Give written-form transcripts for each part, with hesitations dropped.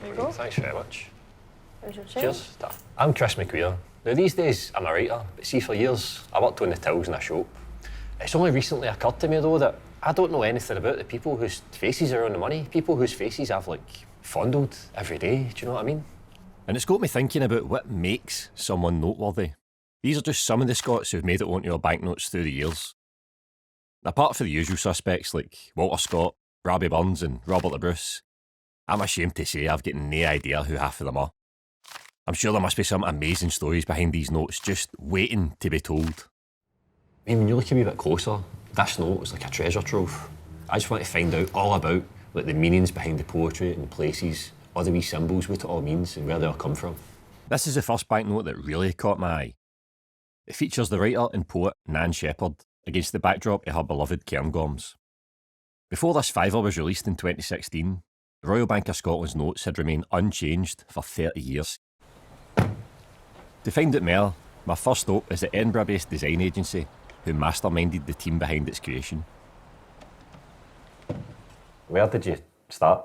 There you go. Thanks very much. There's your change. Cheers. I'm Chris McQueer. Now these days I'm a writer, but see for years I worked on the tills in a shop. It's only recently occurred to me though that I don't know anything about the people whose faces are on the money, people whose faces I've fondled every day, do you know what I mean? And it's got me thinking about what makes someone noteworthy. These are just some of the Scots who've made it onto our banknotes through the years. Apart from the usual suspects like Walter Scott, Robbie Burns and Robert the Bruce, I'm ashamed to say I've got no idea who half of them are. I'm sure there must be some amazing stories behind these notes just waiting to be told. I mean, when you look a wee bit closer, this note is like a treasure trove. I just want to find out all about the meanings behind the poetry and places, all the wee symbols, what it all means and where they all come from. This is the first banknote that really caught my eye. It features the writer and poet Nan Shepherd against the backdrop of her beloved Cairngorms. Before this fiver was released in 2016, the Royal Bank of Scotland's notes had remained unchanged for 30 years. To find out more, my first stop is the Edinburgh-based design agency who masterminded the team behind its creation. Where did you start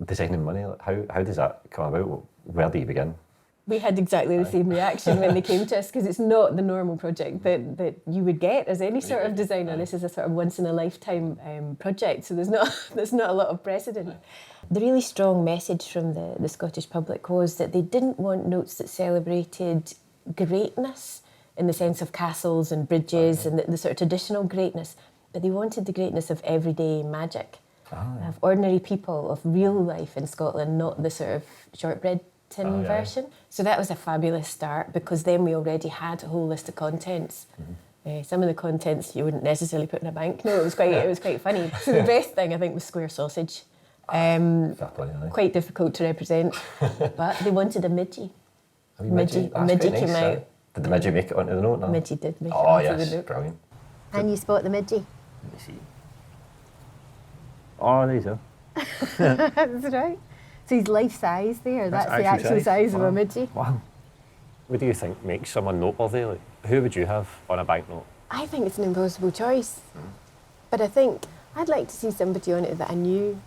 designing money? How does that come about? Where do you begin? We had exactly the same reaction when they came to us, because it's not the normal project that you would get as any sort of designer. This is a sort of once-in-a-lifetime project, so there's not a lot of precedent. The really strong message from the Scottish public was that they didn't want notes that celebrated greatness in the sense of castles and bridges and the sort of traditional greatness, but they wanted the greatness of everyday magic, of ordinary people, of real life in Scotland, not the sort of shortbread tin version. So that was a fabulous start, because then we already had a whole list of contents. Some of the contents you wouldn't necessarily put in a banknote. It was quite funny. So the best thing I think was square sausage. Quite difficult to represent, but they wanted a midgie. Midgie came out. Did the midgie make it onto the note? No? Midgie did make it onto the note. Brilliant. And you spot the midgie. Let me see. Oh, there you go. That's right. So he's life size there. That's the actual size of a midgie. Wow. What do you think makes someone noteworthy? Who would you have on a banknote? I think it's an impossible choice. But I think I'd like to see somebody on it that I knew.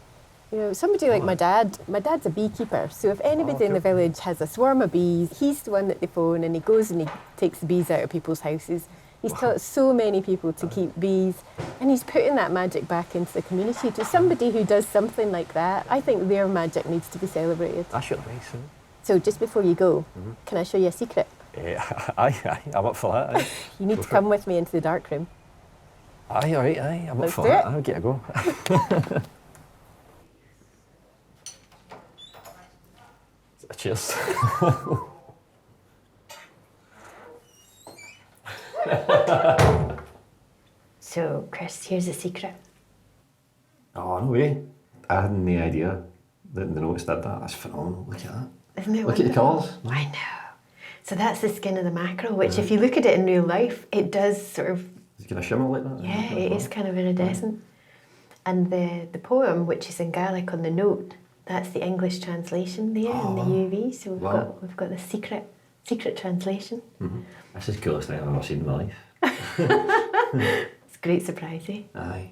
You know, somebody like my dad. My dad's a beekeeper, so if anybody in the village has a swarm of bees, he's the one that they phone, and he goes and he takes the bees out of people's houses. He's taught so many people to keep bees, and he's putting that magic back into the community. To somebody who does something like that, I think their magic needs to be celebrated. That's your advice, isn't it? So just before you go, can I show you a secret? Aye, I'm up for that. Aye. You need to come with me into the dark room. Aye, all right, aye, I'm up Let's for do that. it. I'll get a go. Cheers. So, Chris, here's a secret. Oh, no way. I had no idea that the notes did that. That's phenomenal. Look at that. Isn't it Look at the colours. I know. So that's the skin of the mackerel, which if you look at it in real life, it does sort of... Is it going to shimmer like that? Yeah, it is kind of iridescent. And the poem, which is in Gaelic on the note, that's the English translation there in the UV. So we've got the secret translation. This is the coolest thing I've ever seen in my life. It's a great surprise, eh? Aye.